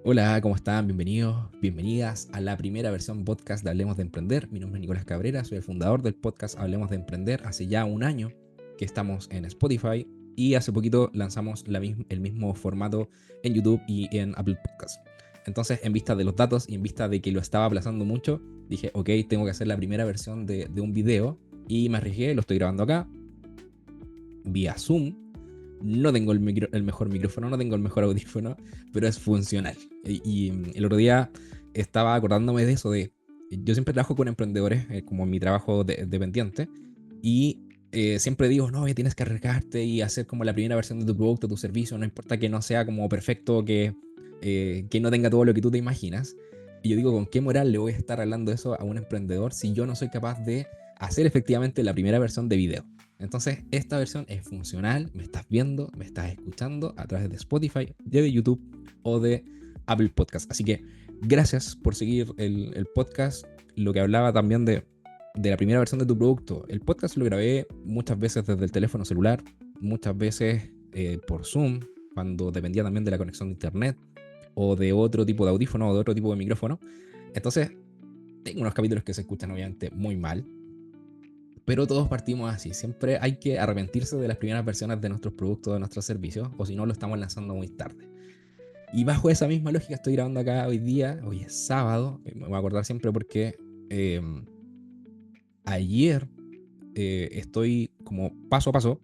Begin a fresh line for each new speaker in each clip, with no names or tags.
Hola, ¿cómo están? Bienvenidos, bienvenidas a la primera versión podcast de Hablemos de Emprender. Mi nombre es Nicolás Cabrera, soy el fundador del podcast Hablemos de Emprender. Hace ya un año que estamos en Spotify y hace poquito lanzamos el mismo formato en YouTube y en Apple Podcasts. Entonces, en vista de los datos y en vista de que lo estaba aplazando mucho, dije, ok, tengo que hacer la primera versión de un video y me arriesgué, lo estoy grabando acá, vía Zoom. No tengo el mejor micrófono, no tengo el mejor audífono, pero es funcional. Y el otro día estaba acordándome de eso, yo siempre trabajo con emprendedores, como mi trabajo dependiente, y siempre digo, no, tienes que arriesgarte y hacer como la primera versión de tu producto, tu servicio, no importa que no sea como perfecto, que no tenga todo lo que tú te imaginas. Y yo digo, ¿con qué moral le voy a estar hablando eso a un emprendedor si yo no soy capaz de hacer efectivamente la primera versión de video? Entonces, esta versión es funcional, me estás viendo, me estás escuchando a través de Spotify, de YouTube o de Apple Podcast. Así que gracias por seguir el podcast. Lo que hablaba también de la primera versión de tu producto. El podcast lo grabé muchas veces desde el teléfono celular, muchas veces por Zoom, cuando dependía también de la conexión de internet o de otro tipo de audífono o de otro tipo de micrófono. Entonces, tengo unos capítulos que se escuchan obviamente muy mal, pero todos partimos así. Siempre hay que arrepentirse de las primeras versiones de nuestros productos, de nuestros servicios, o si no, lo estamos lanzando muy tarde. Y bajo esa misma lógica estoy grabando acá hoy día. Hoy es sábado. Me voy a acordar siempre porque eh, ayer estoy como paso a paso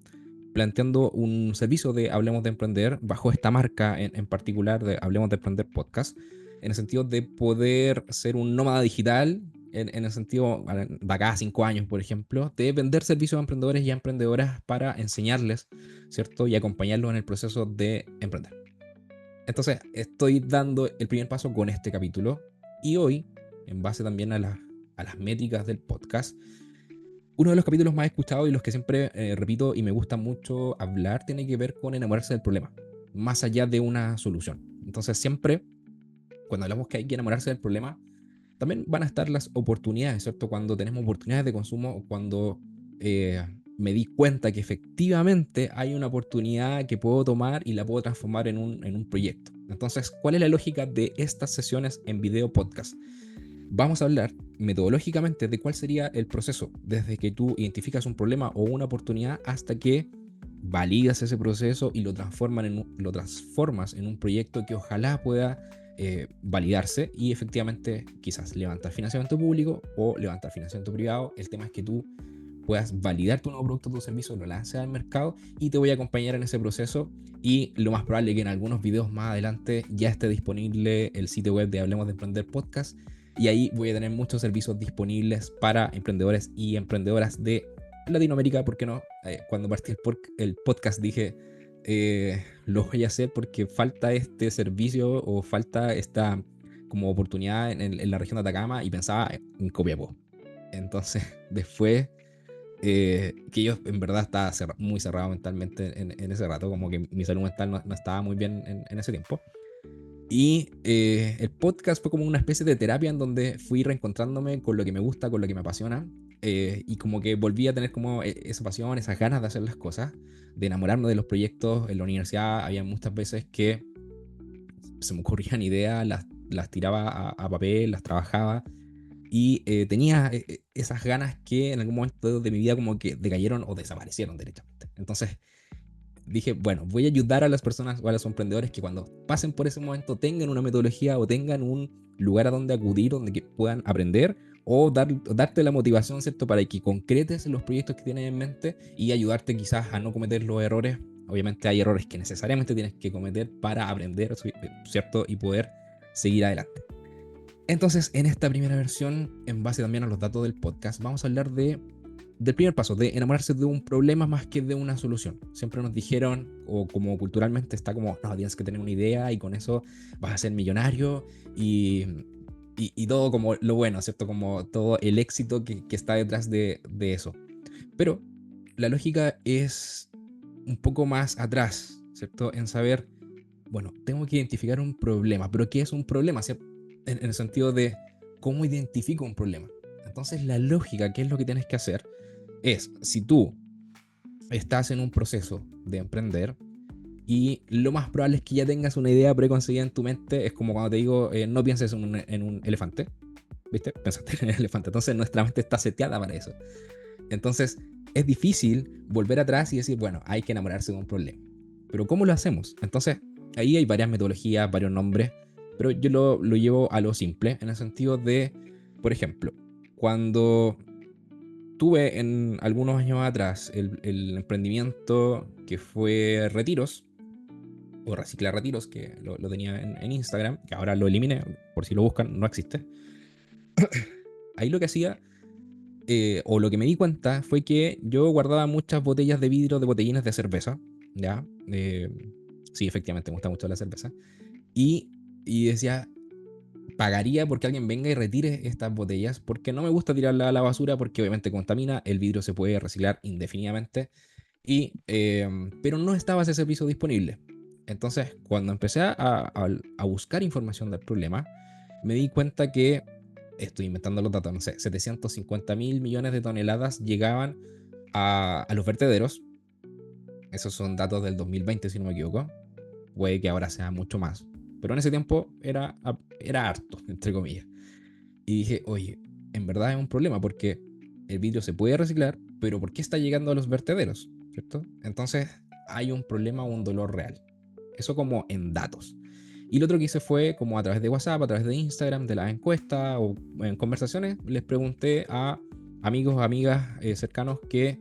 planteando un servicio de Hablemos de Emprender bajo esta marca en particular de Hablemos de Emprender Podcast, en el sentido de poder ser un nómada digital, en el sentido de acá a 5 años, por ejemplo, de vender servicios a emprendedores y a emprendedoras para enseñarles, ¿cierto? Y acompañarlos en el proceso de emprender. Entonces, estoy dando el primer paso con este capítulo y hoy, en base también a las métricas del podcast, uno de los capítulos más escuchados y los que siempre repito y me gusta mucho hablar tiene que ver con enamorarse del problema, más allá de una solución. Entonces siempre, cuando hablamos que hay que enamorarse del problema, también van a estar las oportunidades, ¿cierto? Cuando tenemos oportunidades de consumo o cuando eh, me di cuenta que efectivamente hay una oportunidad que puedo tomar y la puedo transformar en un proyecto. Entonces, ¿cuál es la lógica de estas sesiones en video podcast? Vamos a hablar metodológicamente de cuál sería el proceso desde que tú identificas un problema o una oportunidad hasta que validas ese proceso y lo transformas en un proyecto que ojalá pueda validarse y efectivamente quizás levantar financiamiento público o levantar financiamiento privado. El tema es que tú puedas validar tu nuevo producto o tu servicio, lo lances al mercado y te voy a acompañar en ese proceso, y lo más probable es que en algunos videos más adelante ya esté disponible el sitio web de Hablemos de Emprender Podcast, y ahí voy a tener muchos servicios disponibles para emprendedores y emprendedoras de Latinoamérica. ¿Por qué no? Cuando partí el podcast dije, lo voy a hacer porque falta este servicio o falta esta como oportunidad en la región de Atacama, y pensaba en Copiapó. Entonces, después que yo en verdad estaba muy cerrado mentalmente en ese rato, como que mi salud mental no estaba muy bien en ese tiempo. Y el podcast fue como una especie de terapia en donde fui reencontrándome con lo que me gusta, con lo que me apasiona, y como que volví a tener como esa pasión, esas ganas de hacer las cosas, de enamorarme de los proyectos. En la universidad había muchas veces que se me ocurrían ideas, las tiraba a papel, las trabajaba, y tenía esas ganas que en algún momento de mi vida como que decayeron o desaparecieron derechamente. Entonces dije, bueno, voy a ayudar a las personas o a los emprendedores que cuando pasen por ese momento tengan una metodología o tengan un lugar a donde acudir, donde que puedan aprender o darte la motivación, ¿cierto? Para que concretes los proyectos que tienes en mente y ayudarte quizás a no cometer los errores. Obviamente hay errores que necesariamente tienes que cometer para aprender, ¿cierto? Y poder seguir adelante. Entonces, en esta primera versión, en base también a los datos del podcast, vamos a hablar del primer paso, de enamorarse de un problema más que de una solución. Siempre nos dijeron, o como culturalmente está como, no, tienes que tener una idea y con eso vas a ser millonario y todo como lo bueno, ¿cierto? Como todo el éxito que está detrás de eso. Pero la lógica es un poco más atrás, ¿cierto? En saber, bueno, tengo que identificar un problema, pero ¿qué es un problema? ¿Cierto? En el sentido de cómo identifico un problema. Entonces la lógica, ¿qué es lo que tienes que hacer? Es, si tú estás en un proceso de emprender y lo más probable es que ya tengas una idea preconcebida en tu mente. Es como cuando te digo, no pienses en un elefante, ¿viste? Pensaste en el elefante. Entonces nuestra mente está seteada para eso. Entonces es difícil volver atrás y decir, bueno, hay que enamorarse de un problema. Pero ¿cómo lo hacemos? Entonces ahí hay varias metodologías, varios nombres, pero yo lo llevo a lo simple, en el sentido de, por ejemplo, cuando tuve en algunos años atrás el emprendimiento que fue Retiros, o Reciclar Retiros, que lo tenía en Instagram, que ahora lo eliminé, por si lo buscan, no existe. Ahí lo que hacía, o lo que me di cuenta, fue que yo guardaba muchas botellas de vidrio de botellines de cerveza, ¿ya? Sí, efectivamente, me gusta mucho la cerveza. Y, y decía, pagaría porque alguien venga y retire estas botellas, porque no me gusta tirarla a la basura, porque obviamente contamina, el vidrio se puede reciclar indefinidamente, pero no estaba ese servicio disponible. Entonces, cuando empecé a buscar información del problema, me di cuenta que, estoy inventando los datos, no sé, 750.000 millones de toneladas llegaban a los vertederos. Esos son datos del 2020, si no me equivoco. Puede que ahora sea mucho más. Pero en ese tiempo era harto, entre comillas. Y dije, oye, en verdad es un problema porque el vidrio se puede reciclar, pero ¿por qué está llegando a los vertederos? ¿Cierto? Entonces hay un problema o un dolor real. Eso como en datos. Y lo otro que hice fue, como a través de WhatsApp, a través de Instagram, de las encuestas o en conversaciones, les pregunté a amigos o amigas cercanos que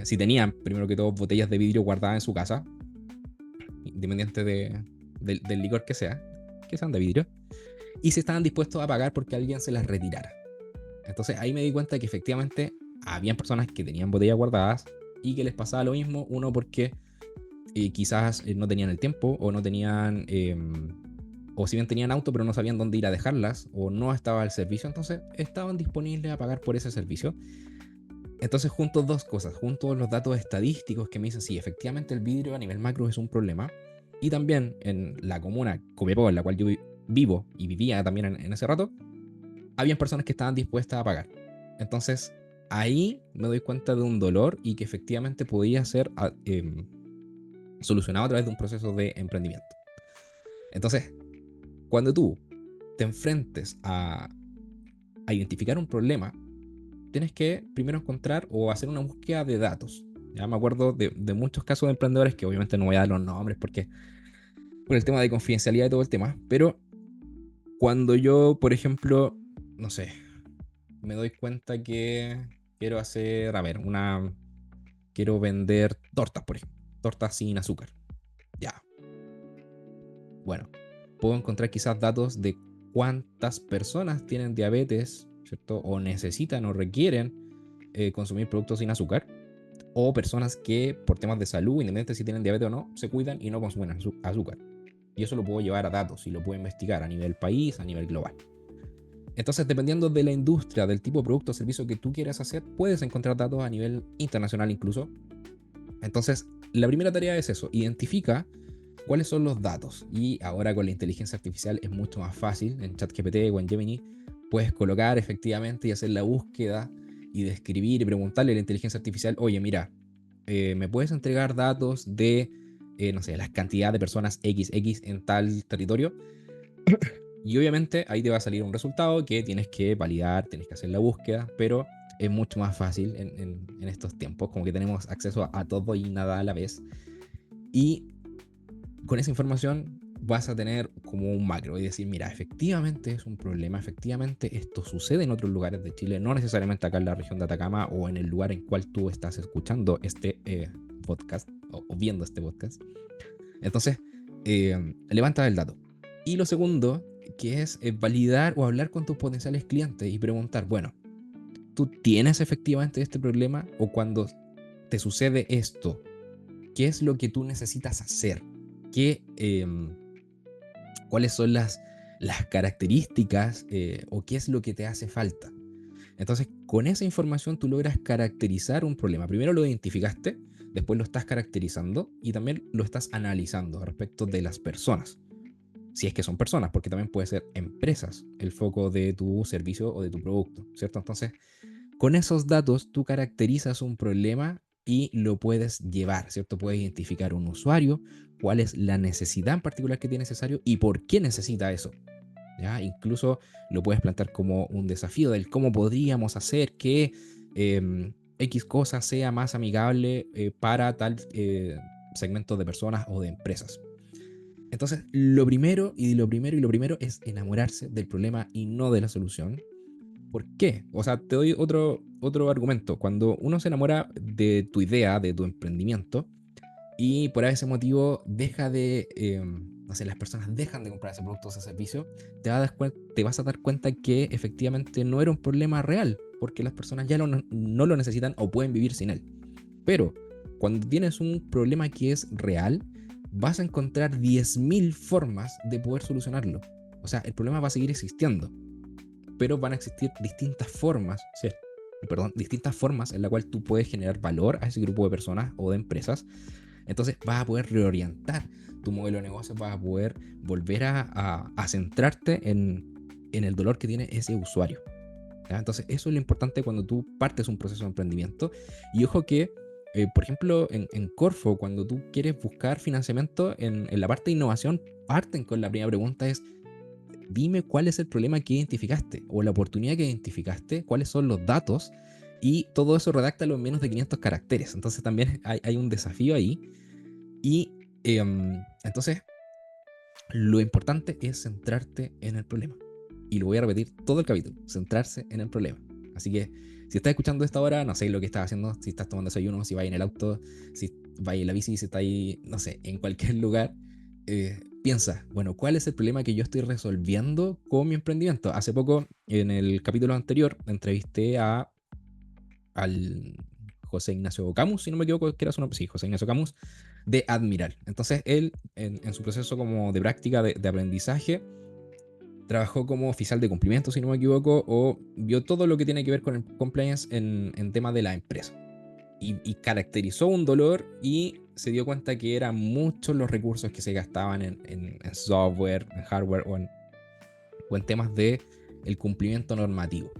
si tenían, primero que todo, botellas de vidrio guardadas en su casa, independiente del licor que sean de vidrio, y si estaban dispuestos a pagar porque alguien se las retirara. Entonces ahí me di cuenta que efectivamente habían personas que tenían botellas guardadas y que les pasaba lo mismo, uno porque quizás no tenían el tiempo o no tenían, o si bien tenían auto pero no sabían dónde ir a dejarlas o no estaba el servicio, entonces estaban disponibles a pagar por ese servicio. Entonces junto dos cosas, junto los datos estadísticos que me dicen si efectivamente el vidrio a nivel macro es un problema, y también en la comuna Copiapó, en la cual yo vivo y vivía también en ese rato, habían personas que estaban dispuestas a pagar. Entonces ahí me doy cuenta de un dolor y que efectivamente podía ser solucionado a través de un proceso de emprendimiento. Entonces, cuando tú te enfrentes a identificar un problema, tienes que primero encontrar o hacer una búsqueda de datos. Ya me acuerdo de muchos casos de emprendedores que obviamente no voy a dar los nombres porque por el tema de confidencialidad y todo el tema, pero cuando yo, por ejemplo, no sé, me doy cuenta que quiero hacer, a ver, quiero vender tortas, por ejemplo, tortas sin azúcar. Ya, bueno, puedo encontrar quizás datos de cuántas personas tienen diabetes, ¿cierto? O necesitan o requieren consumir productos sin azúcar, o personas que por temas de salud, independientemente si tienen diabetes o no, se cuidan y no consumen azúcar. Y eso lo puedo llevar a datos y lo puedo investigar a nivel país, a nivel global. Entonces, dependiendo de la industria, del tipo de producto o servicio que tú quieras hacer, puedes encontrar datos a nivel internacional incluso. Entonces, la primera tarea es eso, identifica cuáles son los datos. Y ahora con la inteligencia artificial es mucho más fácil. En ChatGPT o en Gemini puedes colocar efectivamente y hacer la búsqueda y describir y preguntarle a la inteligencia artificial, oye, mira, ¿me puedes entregar datos de, no sé, las cantidades de personas XX en tal territorio? Y obviamente ahí te va a salir un resultado que tienes que validar, tienes que hacer la búsqueda, pero es mucho más fácil en estos tiempos, como que tenemos acceso a todo y nada a la vez. Y con esa información vas a tener como un macro y decir, mira, efectivamente es un problema, efectivamente esto sucede en otros lugares de Chile, no necesariamente acá en la región de Atacama o en el lugar en cual tú estás escuchando este podcast o viendo este podcast. Entonces, levanta el dato. Y lo segundo, que es validar o hablar con tus potenciales clientes y preguntar, bueno, ¿tú tienes efectivamente este problema? O cuando te sucede esto, ¿qué es lo que tú necesitas hacer? ¿Qué, ¿Cuáles son las características o qué es lo que te hace falta? Entonces, con esa información tú logras caracterizar un problema. Primero lo identificaste, después lo estás caracterizando y también lo estás analizando respecto de las personas. Si es que son personas, porque también puede ser empresas el foco de tu servicio o de tu producto, ¿cierto? Entonces, con esos datos tú caracterizas un problema y lo puedes llevar, ¿cierto? Puedes identificar un usuario, cuál es la necesidad en particular que tiene ese usuario y por qué necesita eso. ¿Ya? Incluso lo puedes plantear como un desafío del cómo podríamos hacer que X cosa sea más amigable para tal segmento de personas o de empresas. Entonces, lo primero es enamorarse del problema y no de la solución. ¿Por qué? O sea, te doy otro argumento. Cuando uno se enamora de tu idea, de tu emprendimiento, y por ese motivo deja de, no sé, las personas dejan de comprar ese producto o ese servicio, te vas a dar cuenta que efectivamente no era un problema real, porque las personas ya no lo necesitan o pueden vivir sin él. Pero cuando tienes un problema que es real, vas a encontrar 10.000 formas de poder solucionarlo. O sea, el problema va a seguir existiendo, pero van a existir distintas formas, ¿sí? Distintas formas en la cual tú puedes generar valor a ese grupo de personas o de empresas. Entonces vas a poder reorientar tu modelo de negocio, vas a poder volver a centrarte en el dolor que tiene ese usuario. ¿Ya? Entonces eso es lo importante cuando tú partes un proceso de emprendimiento. Y ojo que, por ejemplo, en Corfo, cuando tú quieres buscar financiamiento en la parte de innovación, parten con la primera pregunta es, dime cuál es el problema que identificaste o la oportunidad que identificaste, cuáles son los datos, y todo eso redáctalo en menos de 500 caracteres. Entonces también hay un desafío ahí. Y entonces lo importante es centrarte en el problema. Y lo voy a repetir todo el capítulo, centrarse en el problema. Así que si estás escuchando esto ahora, no sé lo que estás haciendo, si estás tomando desayuno, si vas en el auto, si vas en la bici, si estás ahí, no sé, en cualquier lugar, piensa, bueno, ¿cuál es el problema que yo estoy resolviendo con mi emprendimiento? Hace poco, en el capítulo anterior, entrevisté al José Ignacio Camus, si no me equivoco, que era su nombre, sí, José Ignacio Camus, de Admiral. Entonces él, en su proceso como de práctica de aprendizaje, trabajó como oficial de cumplimiento, si no me equivoco, o vio todo lo que tiene que ver con el compliance en tema de la empresa. Y caracterizó un dolor y se dio cuenta que eran muchos los recursos que se gastaban en software, en hardware o en temas de el cumplimiento normativo.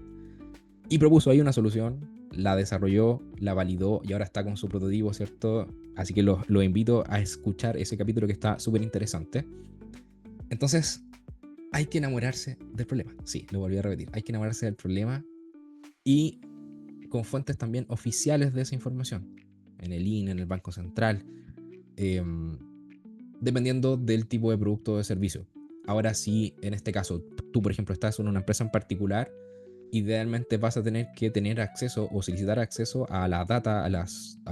Y propuso ahí una solución, la desarrolló, la validó y ahora está con su prototipo, ¿cierto? Así que lo invito a escuchar ese capítulo que está súper interesante. Entonces, hay que enamorarse del problema. Sí, lo volví a repetir. Hay que enamorarse del problema y con fuentes también oficiales de esa información. En el INE, en el Banco Central, eh, dependiendo del tipo de producto o de servicio. Ahora, si en este caso tú, por ejemplo, estás en una empresa en particular, idealmente vas a tener que tener acceso o solicitar acceso a la data, a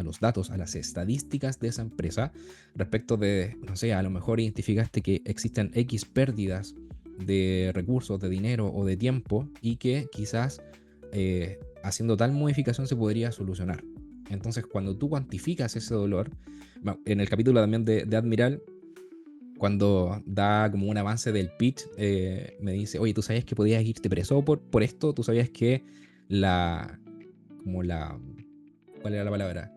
los datos, a las estadísticas de esa empresa respecto de, no sé, a lo mejor identificaste que existen X pérdidas de recursos, de dinero o de tiempo y que quizás haciendo tal modificación se podría solucionar. Entonces, cuando tú cuantificas ese dolor, en el capítulo también de Admiral, cuando da como un avance del pitch, me dice, oye, ¿tú sabías que podías irte preso por esto? ¿Tú sabías que la, como la, ¿cuál era la palabra?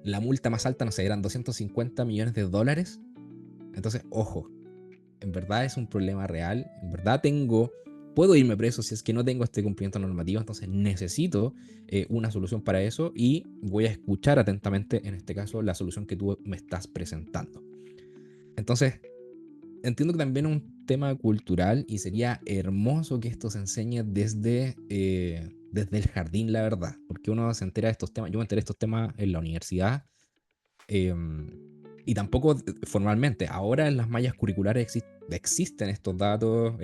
La multa más alta, no sé, eran 250 millones de dólares. Entonces, ojo, en verdad es un problema real, en verdad puedo irme preso si es que no tengo este cumplimiento normativo, entonces necesito una solución para eso y voy a escuchar atentamente, en este caso, la solución que tú me estás presentando. Entonces, entiendo que también es un tema cultural y sería hermoso que esto se enseñe desde el jardín, la verdad, porque uno se entera de estos temas, yo me enteré de estos temas en la universidad eh, y tampoco formalmente. Ahora en las mallas curriculares existen estos datos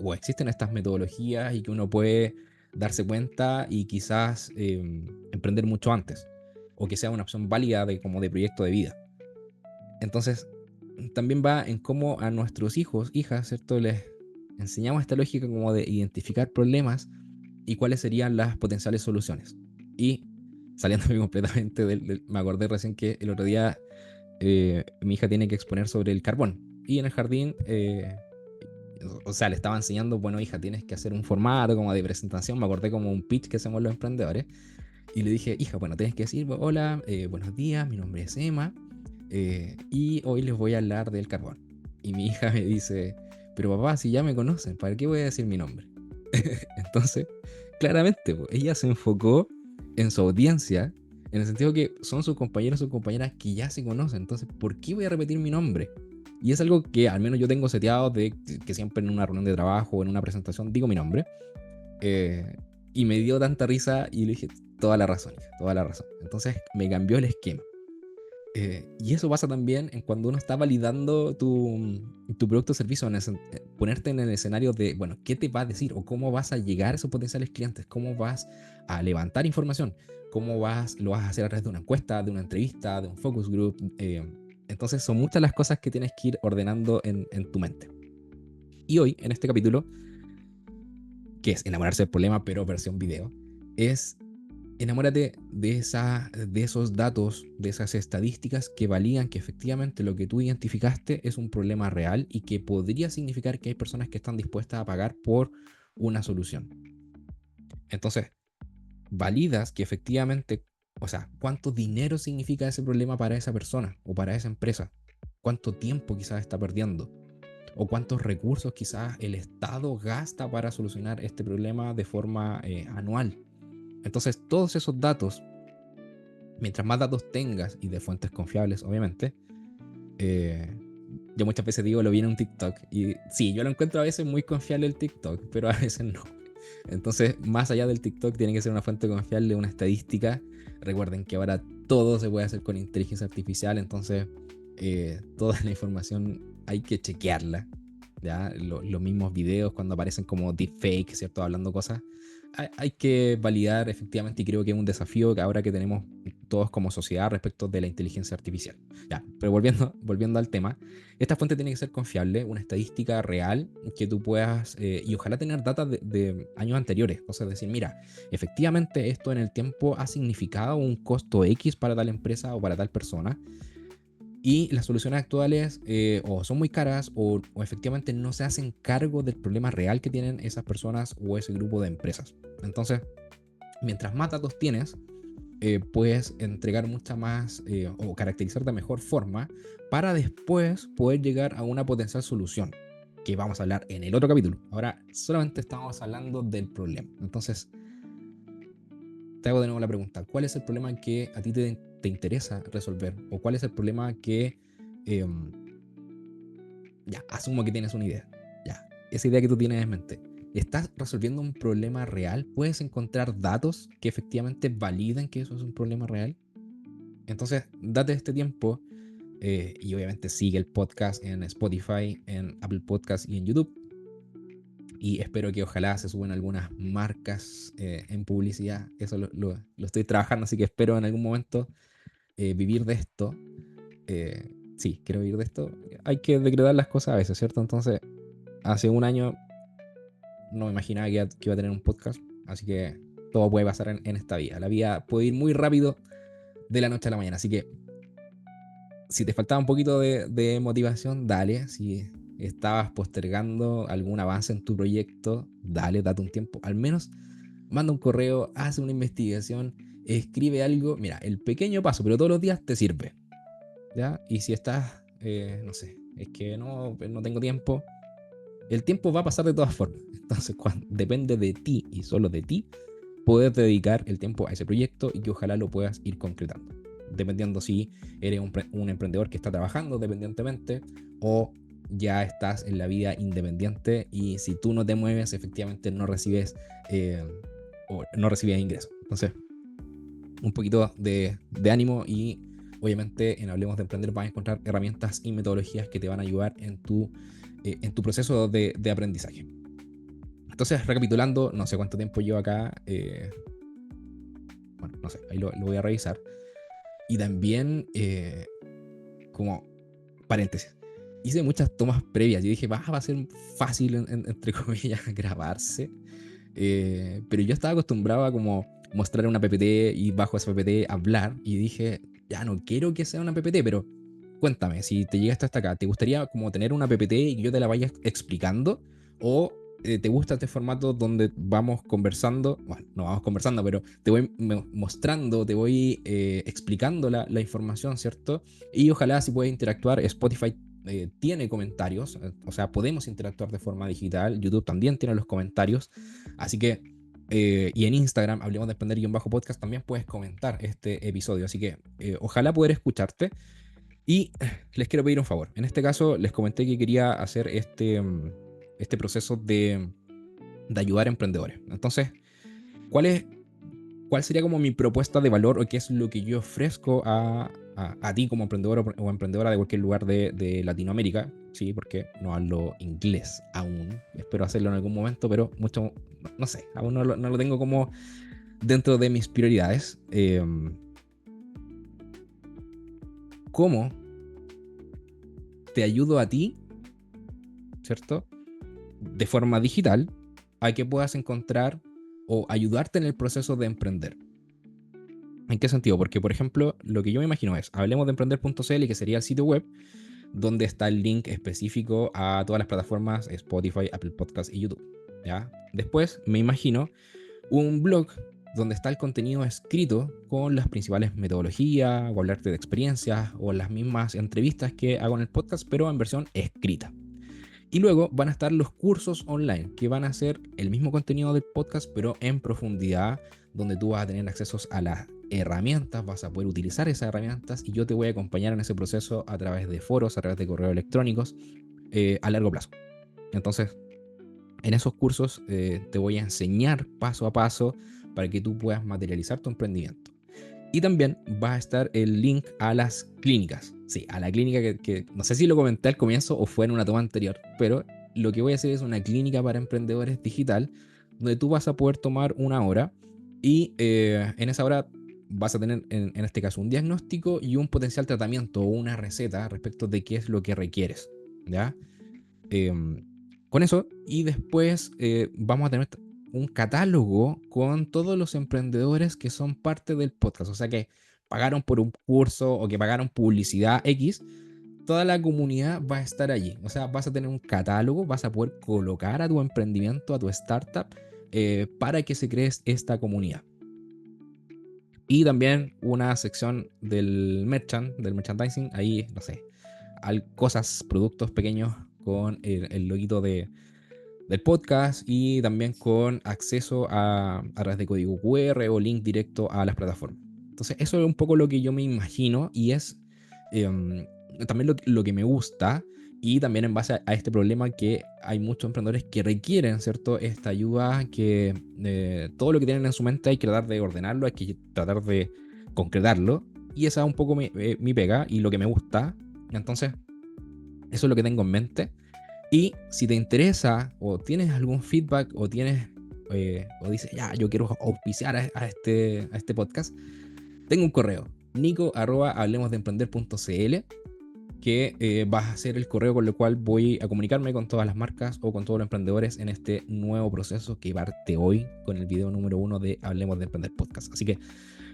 o existen estas metodologías y que uno puede darse cuenta y quizás emprender mucho antes o que sea una opción válida como de proyecto de vida. Entonces, también va en cómo a nuestros hijos, hijas, ¿cierto? Les enseñamos esta lógica como de identificar problemas y cuáles serían las potenciales soluciones. Y saliéndome completamente me acordé recién que el otro día mi hija tiene que exponer sobre el carbón. Y en el jardín, o sea, le estaba enseñando, bueno, hija, tienes que hacer un formato como de presentación. Me acordé como un pitch que hacemos los emprendedores. Y le dije, hija, bueno, tienes que decir, hola, buenos días, mi nombre es Emma. Y hoy les voy a hablar del carbón. Y mi hija me dice, pero papá, si ya me conocen, ¿para qué voy a decir mi nombre? Entonces, claramente, ella se enfocó en su audiencia En el sentido que son sus compañeros o compañeras que ya se conocen. Entonces, ¿por qué voy a repetir mi nombre? Y es algo que al menos yo tengo seteado de que siempre en una reunión de trabajo o en una presentación digo mi nombre. Y me dio tanta risa y le dije, toda la razón, hija, toda la razón. Entonces me cambió el esquema. Y eso pasa también en cuando uno está validando tu producto o servicio, ponerte en el escenario de, bueno, ¿qué te va a decir? O cómo vas a llegar a esos potenciales clientes, cómo vas a levantar información, lo vas a hacer a través de una encuesta, de una entrevista, de un focus group. Entonces son muchas las cosas que tienes que ir ordenando en tu mente. Y hoy, en este capítulo, que es enamorarse del problema, pero versión video, es enamórate de esos datos, de esas estadísticas que validan que efectivamente lo que tú identificaste es un problema real y que podría significar que hay personas que están dispuestas a pagar por una solución. Entonces, validas que efectivamente, o sea, cuánto dinero significa ese problema para esa persona o para esa empresa, cuánto tiempo quizás está perdiendo o cuántos recursos quizás el Estado gasta para solucionar este problema de forma anual. Entonces, todos esos datos, mientras más datos tengas y de fuentes confiables, obviamente, yo muchas veces digo, lo vi en un TikTok. Y sí, yo lo encuentro a veces muy confiable el TikTok, pero a veces no. Entonces, más allá del TikTok, tiene que ser una fuente confiable, una estadística. Recuerden que ahora todo se puede hacer con inteligencia artificial, entonces toda la información hay que chequearla. ¿Ya? Los mismos videos cuando aparecen como deepfake, ¿cierto? Hablando cosas, hay que validar efectivamente, y creo que es un desafío que ahora que tenemos todos como sociedad respecto de la inteligencia artificial. Ya, pero volviendo al tema, esta fuente tiene que ser confiable, una estadística real que tú puedas, y ojalá tener datos de años anteriores, entonces decir, mira, efectivamente esto en el tiempo ha significado un costo X para tal empresa o para tal persona, y las soluciones actuales o son muy caras o efectivamente no se hacen cargo del problema real que tienen esas personas o ese grupo de empresas. Entonces, mientras más datos tienes, puedes entregar mucha más o caracterizar de mejor forma para después poder llegar a una potencial solución que vamos a hablar en el otro capítulo. Ahora solamente estamos hablando del problema. Entonces, te hago de nuevo la pregunta, ¿cuál es el problema que a ti te interesa resolver? ¿O cuál es el problema que, eh, ya, asumo que tienes una idea, ya, esa idea que tú tienes en mente, ¿estás resolviendo un problema real? ¿Puedes encontrar datos que efectivamente validen que eso es un problema real? Entonces, date este tiempo y obviamente sigue el podcast en Spotify, en Apple Podcast y en YouTube. Y espero que ojalá se suban algunas marcas en publicidad. Eso lo estoy trabajando, así que espero en algún momento vivir de esto. Sí, quiero vivir de esto. Hay que decretar las cosas a veces, ¿cierto? Entonces, hace un año no me imaginaba que iba a tener un podcast, así que todo puede pasar en esta vida. La vida puede ir muy rápido de la noche a la mañana, así que si te faltaba un poquito de motivación, dale. Si estabas postergando algún avance en tu proyecto, dale, date un tiempo. Al menos manda un correo, haz una investigación, escribe algo. Mira, el pequeño paso, pero todos los días te sirve. ¿Ya? Y si estás, no sé, es que no tengo tiempo, el tiempo va a pasar de todas formas. Entonces, depende de ti y solo de ti poder dedicar el tiempo a ese proyecto y que ojalá lo puedas ir concretando. Dependiendo si eres un emprendedor que está trabajando dependientemente o ya estás en la vida independiente y si tú no te mueves, efectivamente no recibes o no recibes ingresos. Entonces, un poquito de ánimo y obviamente en Hablemos de Emprender vas a encontrar herramientas y metodologías que te van a ayudar en tu proceso de aprendizaje. Entonces, recapitulando, no sé cuánto tiempo llevo acá, bueno, no sé, ahí lo voy a revisar. Y también, como paréntesis, hice muchas tomas previas. Yo dije, va a ser fácil, entre comillas, grabarse. Pero yo estaba acostumbrado a como mostrar una PPT y bajo esa PPT hablar. Y dije, ya no quiero que sea una PPT, pero cuéntame, si te llegaste hasta acá, ¿te gustaría como tener una PPT y que yo te la vaya explicando? ¿O te gusta este formato donde vamos conversando? Bueno, no vamos conversando, pero te voy mostrando, te voy explicando la información, ¿cierto? Y ojalá si puedes interactuar, Spotify tiene comentarios, o sea, podemos interactuar de forma digital, YouTube también tiene los comentarios, así que y en Instagram, Hablemos de Emprender-podcast, también puedes comentar este episodio. Así que ojalá poder escucharte. Y les quiero pedir un favor. En este caso, les comenté que quería hacer este proceso de ayudar a emprendedores. Entonces, ¿cuál es, ¿cuál sería como mi propuesta de valor o qué es lo que yo ofrezco a ti como emprendedor o emprendedora de cualquier lugar de Latinoamérica? Sí, porque no hablo inglés aún. Espero hacerlo en algún momento, pero mucho, no sé, aún no lo tengo como dentro de mis prioridades. ¿Cómo te ayudo a ti, cierto? De forma digital, a que puedas encontrar o ayudarte en el proceso de emprender. ¿En qué sentido? Porque, por ejemplo, lo que yo me imagino es, hablemos de emprender.cl, que sería el sitio web, donde está el link específico a todas las plataformas Spotify, Apple Podcasts y YouTube. ¿Ya? Después me imagino un blog donde está el contenido escrito con las principales metodologías, o hablarte de experiencias, o las mismas entrevistas que hago en el podcast, pero en versión escrita. Y luego van a estar los cursos online, que van a ser el mismo contenido del podcast, pero en profundidad, donde tú vas a tener accesos a las herramientas, vas a poder utilizar esas herramientas y yo te voy a acompañar en ese proceso a través de foros, a través de correos electrónicos, a largo plazo. Entonces, en esos cursos te voy a enseñar paso a paso para que tú puedas materializar tu emprendimiento. Y también va a estar el link a las clínicas. Sí, a la clínica que no sé si lo comenté al comienzo o fue en una toma anterior, pero lo que voy a hacer es una clínica para emprendedores digital, donde tú vas a poder tomar una hora y en esa hora vas a tener, en este caso, un diagnóstico y un potencial tratamiento o una receta respecto de qué es lo que requieres. ¿Ya? Eh, con eso, y después vamos a tener un catálogo con todos los emprendedores que son parte del podcast, o sea que pagaron por un curso o que pagaron publicidad X, toda la comunidad va a estar allí, o sea, vas a tener un catálogo, vas a poder colocar a tu emprendimiento, a tu startup, para que se cree esta comunidad. Y también una sección del merchandising, ahí, no sé, cosas, productos pequeños con el loguito del podcast y también con acceso a través de código QR o link directo a las plataformas. Entonces, eso es un poco lo que yo me imagino y es también lo que me gusta y también en base a este problema que hay muchos emprendedores que requieren, ¿cierto? Esta ayuda, que todo lo que tienen en su mente hay que tratar de ordenarlo, hay que tratar de concretarlo y esa es un poco mi pega y lo que me gusta. Entonces, eso es lo que tengo en mente. Y si te interesa o tienes algún feedback o tienes o dices, ya, yo quiero auspiciar a este podcast, tengo un correo, nico@hablemosdeemprender.cl, que va a ser el correo con el cual voy a comunicarme con todas las marcas o con todos los emprendedores en este nuevo proceso que parte hoy con el video número 1 de Hablemos de Emprender Podcast. Así que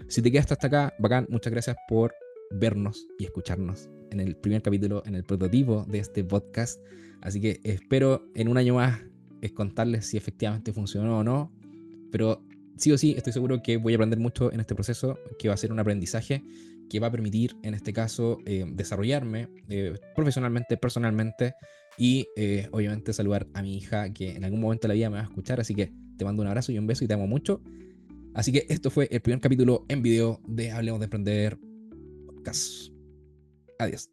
si te quedaste hasta acá, bacán, muchas gracias por vernos y escucharnos en el primer capítulo, en el prototipo de este podcast. Así que espero en un año más contarles si efectivamente funcionó o no, pero sí o sí estoy seguro que voy a aprender mucho en este proceso, que va a ser un aprendizaje que va a permitir, en este caso, desarrollarme profesionalmente, personalmente y obviamente saludar a mi hija que en algún momento de la vida me va a escuchar. Así que te mando un abrazo y un beso y te amo mucho. Así que esto fue el primer capítulo en video de Hablemos de Emprender Podcast. Adiós.